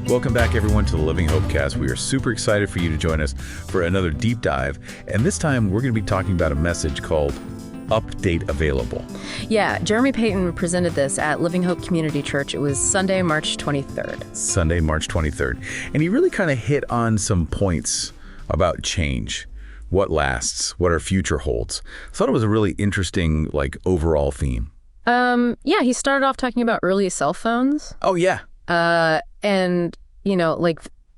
Welcome back, everyone, to the Living HopeCast. We are super excited for you to join us for another deep dive. And this time, we're going to be talking about a message called Update Available. Yeah, Jeremy Payton presented this at Living Hope Community Church. It was Sunday, March 23rd. Sunday, March 23rd. And he really kind of hit on some points about change, what lasts, what our future holds. I thought it was a really interesting, overall theme. Yeah, he started off talking about early cell phones. Oh, yeah. And,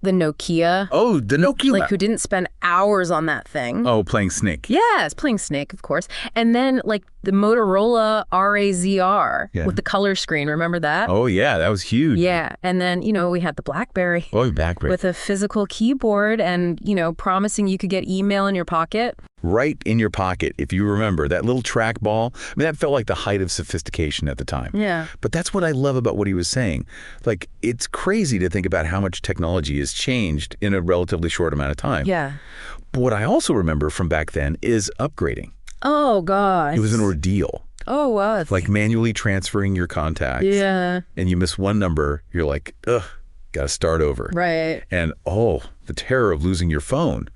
the Nokia. Oh, the Nokia. Who didn't spend hours on that thing. Oh, playing Snake. Yes, playing Snake, of course. And then, the Motorola RAZR with the color screen. Remember that? Oh, yeah, that was huge. Yeah. And then, we had the BlackBerry. Oh, BlackBerry. With a physical keyboard and, promising you could get email in your pocket. Right in your pocket, if you remember, that little trackball. I mean, that felt like the height of sophistication at the time. Yeah. But that's what I love about what he was saying. It's crazy to think about how much technology has changed in a relatively short amount of time. Yeah. But what I also remember from back then is upgrading. Oh, gosh. It was an ordeal. Oh, it was. Manually transferring your contacts. Yeah. And you miss one number, you're like, ugh, got to start over. Right. And, the terror of losing your phone.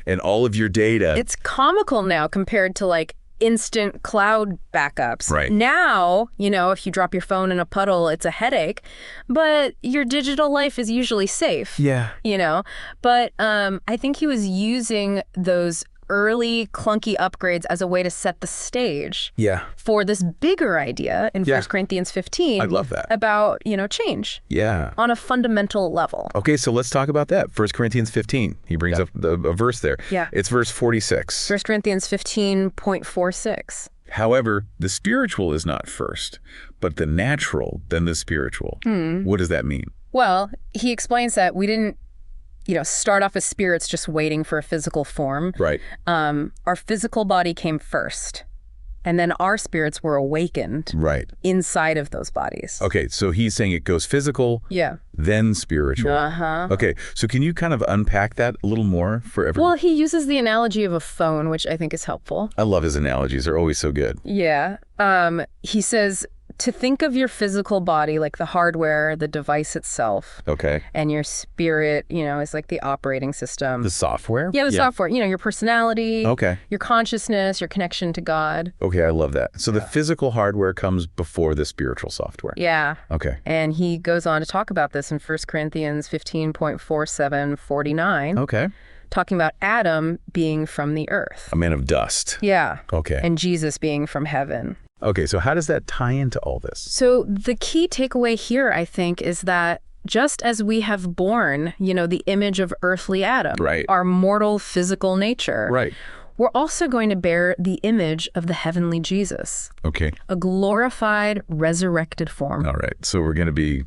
And all of your data. It's comical now compared to instant cloud backups. Right. Now, if you drop your phone in a puddle, it's a headache, but your digital life is usually safe. Yeah. But I think he was using those early clunky upgrades as a way to set the stage for this bigger idea in 1 Corinthians 15. I love that. About, change. Yeah. On a fundamental level. Okay, so let's talk about that. 1 Corinthians 15. He brings up a verse there. Yeah. It's verse 46. 1 Corinthians 15.46. However, the spiritual is not first, but the natural, then the spiritual. What does that mean? Well, he explains that we didn't start off as spirits just waiting for a physical form. Right. Our physical body came first, and then our spirits were awakened inside of those bodies. Okay, so he's saying it goes physical, then spiritual. Uh-huh. Okay, so can you kind of unpack that a little more for everyone? Well, he uses the analogy of a phone, which I think is helpful. I love his analogies. They're always so good. Yeah. He says to think of your physical body like the hardware, the device itself. Okay. And your spirit, is like the operating system. The software? Yeah, the software. Your personality. Okay. Your consciousness, your connection to God. Okay, I love that. So the physical hardware comes before the spiritual software. Yeah. Okay. And he goes on to talk about this in 1 Corinthians 15.47-49. Okay. Talking about Adam being from the earth. A man of dust. Yeah. Okay. And Jesus being from heaven. Okay, so how does that tie into all this? So the key takeaway here, I think, is that just as we have borne, the image of earthly Adam, our mortal physical nature, we're also going to bear the image of the heavenly Jesus. Okay. A glorified, resurrected form. All right, so we're going to be,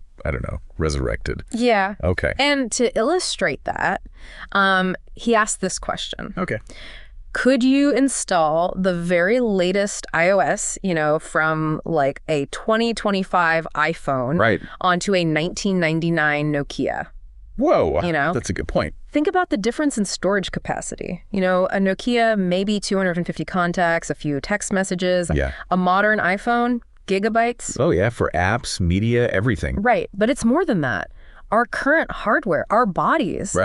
resurrected. Yeah. Okay. And to illustrate that, he asked this question. Okay. Could you install the very latest iOS, from a 2025 iPhone onto a 1999 Nokia? Whoa, that's a good point. Think about the difference in storage capacity. A Nokia, maybe 250 contacts, a few text messages. Yeah. A modern iPhone, gigabytes. Oh, yeah, for apps, media, everything. Right, but it's more than that. Our current hardware, our bodies.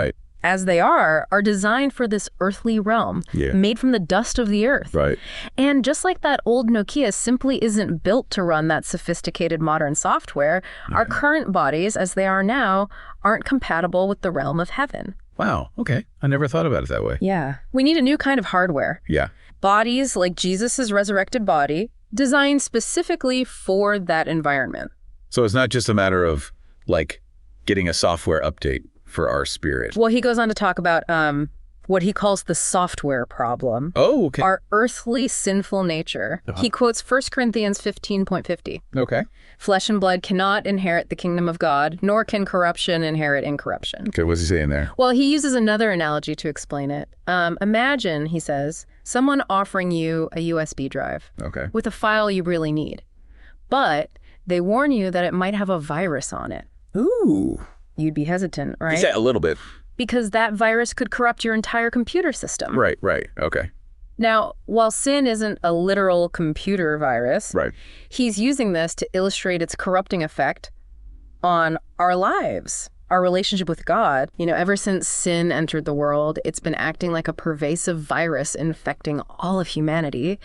As they are designed for this earthly realm, made from the dust of the earth. Right. And just like that old Nokia simply isn't built to run that sophisticated modern software, our current bodies, as they are now, aren't compatible with the realm of heaven. Wow, okay. I never thought about it that way. Yeah. We need a new kind of hardware. Yeah. Bodies like Jesus' resurrected body, designed specifically for that environment. So it's not just a matter of, getting a software update for our spirit. Well, he goes on to talk about what he calls the software problem. Oh, okay. Our earthly sinful nature. He quotes 1 Corinthians 15.50. Okay. Flesh and blood cannot inherit the kingdom of God, nor can corruption inherit incorruption. Okay, what's he saying there? Well, he uses another analogy to explain it. Imagine, he says, someone offering you a USB drive with a file you really need. But they warn you that it might have a virus on it. Ooh. You'd be hesitant, right? Yeah, a little bit. Because that virus could corrupt your entire computer system. Right. Okay. Now, while sin isn't a literal computer virus, he's using this to illustrate its corrupting effect on our lives. our relationship with God, ever since sin entered the world, it's been acting like a pervasive virus infecting all of humanity.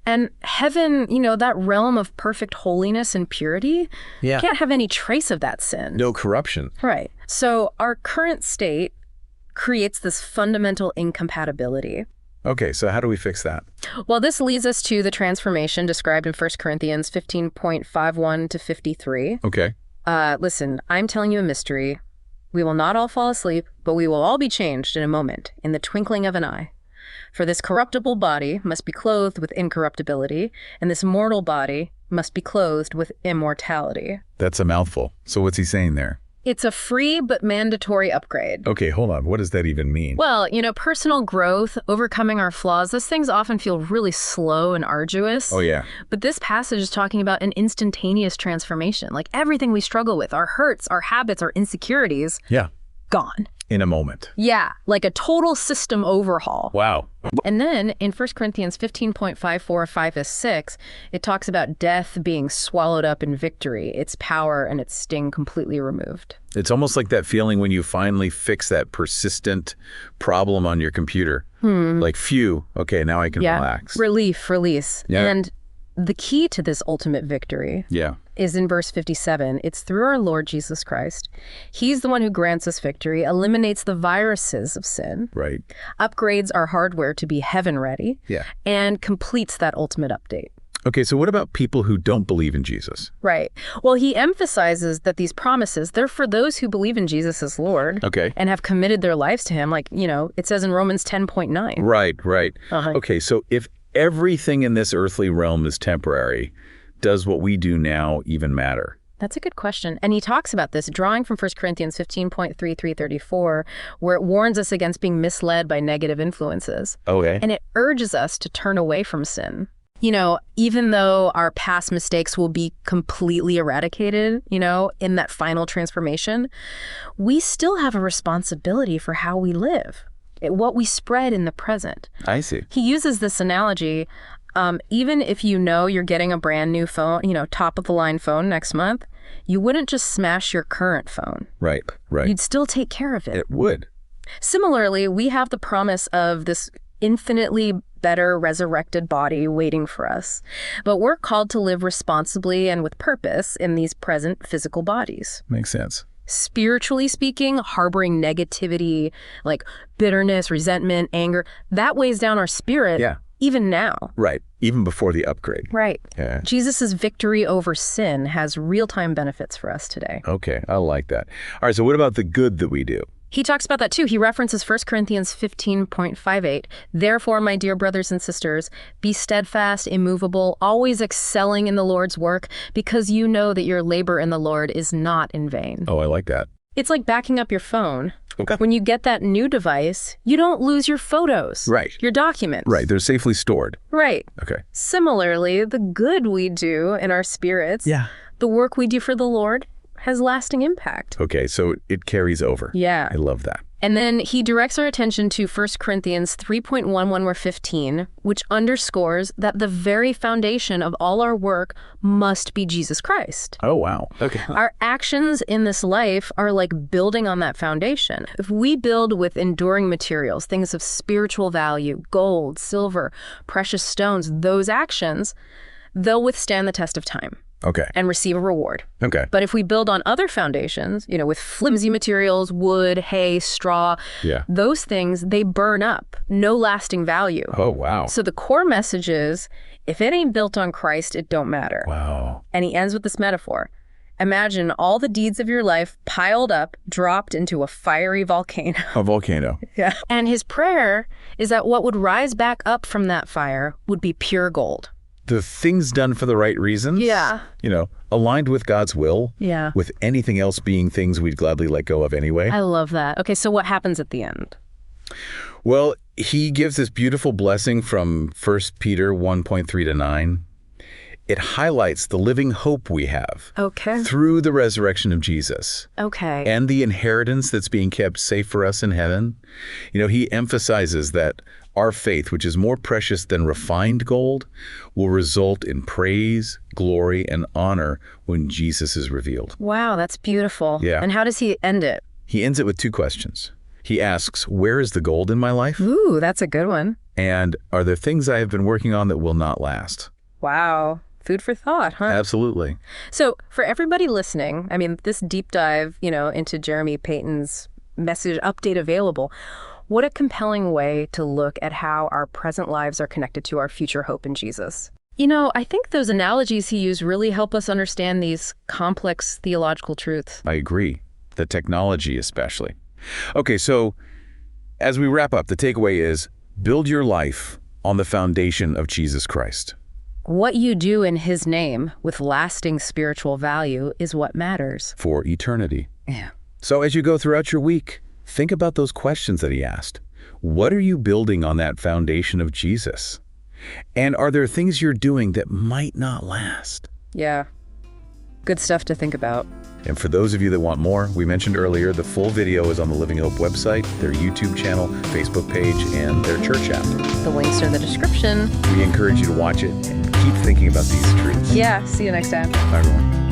And heaven, that realm of perfect holiness and purity, can't have any trace of that sin. No corruption. Right. So our current state creates this fundamental incompatibility. Okay, so how do we fix that? Well, this leads us to the transformation described in 1 Corinthians 15.51 to 53. Okay. Listen, I'm telling you a mystery. We will not all fall asleep, but we will all be changed in a moment, in the twinkling of an eye. For this corruptible body must be clothed with incorruptibility, and this mortal body must be clothed with immortality. That's a mouthful. So what's he saying there? It's a free but mandatory upgrade. Okay, hold on. What does that even mean? Well, personal growth, overcoming our flaws, those things often feel really slow and arduous. Oh, yeah. But this passage is talking about an instantaneous transformation. Like everything we struggle with, our hurts, our habits, our insecurities, gone. In a moment. Yeah, like a total system overhaul. Wow. And then in 1 Corinthians 15.54-5-6, it talks about death being swallowed up in victory, its power and its sting completely removed. It's almost like that feeling when you finally fix that persistent problem on your computer. Like, phew, okay, now I can relax. Relief, release. Yeah. And the key to this ultimate victory is in verse 57. It's through our Lord Jesus Christ. He's the one who grants us victory, eliminates the viruses of sin, right, upgrades our hardware to be heaven-ready, and completes that ultimate update. Okay, so what about people who don't believe in Jesus? Right. Well, he emphasizes that these promises, they're for those who believe in Jesus as Lord and have committed their lives to him, like, it says in Romans 10.9. Right. Okay, so if everything in this earthly realm is temporary, does what we do now even matter? That's a good question. And he talks about this, drawing from 1 Corinthians 15.33-34, where it warns us against being misled by negative influences. Okay. And it urges us to turn away from sin. Even though our past mistakes will be completely eradicated, in that final transformation, we still have a responsibility for how we live, what we spread in the present. I see. He uses this analogy. Even if you're getting a brand new phone, top-of-the-line phone next month, you wouldn't just smash your current phone. Right. You'd still take care of it. It would. Similarly, we have the promise of this infinitely better resurrected body waiting for us. But we're called to live responsibly and with purpose in these present physical bodies. Makes sense. Spiritually speaking, harboring negativity, like bitterness, resentment, anger, that weighs down our spirit. Even now. Right. Even before the upgrade. Right. Yeah. Jesus' victory over sin has real-time benefits for us today. Okay, I like that. All right, so what about the good that we do? He talks about that too. He references 1 Corinthians 15.58. Therefore, my dear brothers and sisters, be steadfast, immovable, always excelling in the Lord's work, because you know that your labor in the Lord is not in vain. Oh, I like that. It's like backing up your phone. Okay. When you get that new device, you don't lose your photos. Right. Your documents. Right. They're safely stored. Right. Okay. Similarly, the good we do in our spirits, the work we do for the Lord, has lasting impact. Okay, so it carries over. Yeah. I love that. And then he directs our attention to 1 Corinthians 3.11-15, which underscores that the very foundation of all our work must be Jesus Christ. Oh, wow. Okay. Our actions in this life are like building on that foundation. If we build with enduring materials, things of spiritual value, gold, silver, precious stones, those actions, they'll withstand the test of time. Okay. And receive a reward. Okay. But if we build on other foundations, with flimsy materials, wood, hay, straw, those things, they burn up. No lasting value. Oh, wow. So the core message is, if it ain't built on Christ, it don't matter. Wow. And he ends with this metaphor. Imagine all the deeds of your life piled up, dropped into a fiery volcano. A volcano. Yeah. And his prayer is that what would rise back up from that fire would be pure gold. The things done for the right reasons. Yeah. Aligned with God's will. Yeah. With anything else being things we'd gladly let go of anyway. I love that. Okay, so what happens at the end? Well, he gives this beautiful blessing from 1 Peter 1.3-9. It highlights the living hope we have. Okay. Through the resurrection of Jesus. Okay. And the inheritance that's being kept safe for us in heaven. He emphasizes that Our faith, which is more precious than refined gold, will result in praise, glory, and honor when Jesus is revealed. Wow, that's beautiful. Yeah. And how does he end it? He ends it with 2 questions. He asks, where is the gold in my life? Ooh, that's a good one. And are there things I have been working on that will not last? Wow. Food for thought, huh? Absolutely. So for everybody listening, I mean, this deep dive, into Jeremy Payton's message update available, what a compelling way to look at how our present lives are connected to our future hope in Jesus. I think those analogies he used really help us understand these complex theological truths. I agree. The technology especially. Okay, so as we wrap up, the takeaway is build your life on the foundation of Jesus Christ. What you do in his name with lasting spiritual value is what matters. For eternity. Yeah. So as you go throughout your week, think about those questions that he asked. What are you building on that foundation of Jesus? And are there things you're doing that might not last? Yeah. Good stuff to think about. And for those of you that want more, we mentioned earlier, the full video is on the Living Hope website, their YouTube channel, Facebook page, and their church app. The links are in the description. We encourage you to watch it and keep thinking about these truths. Yeah, see you next time. Bye, everyone.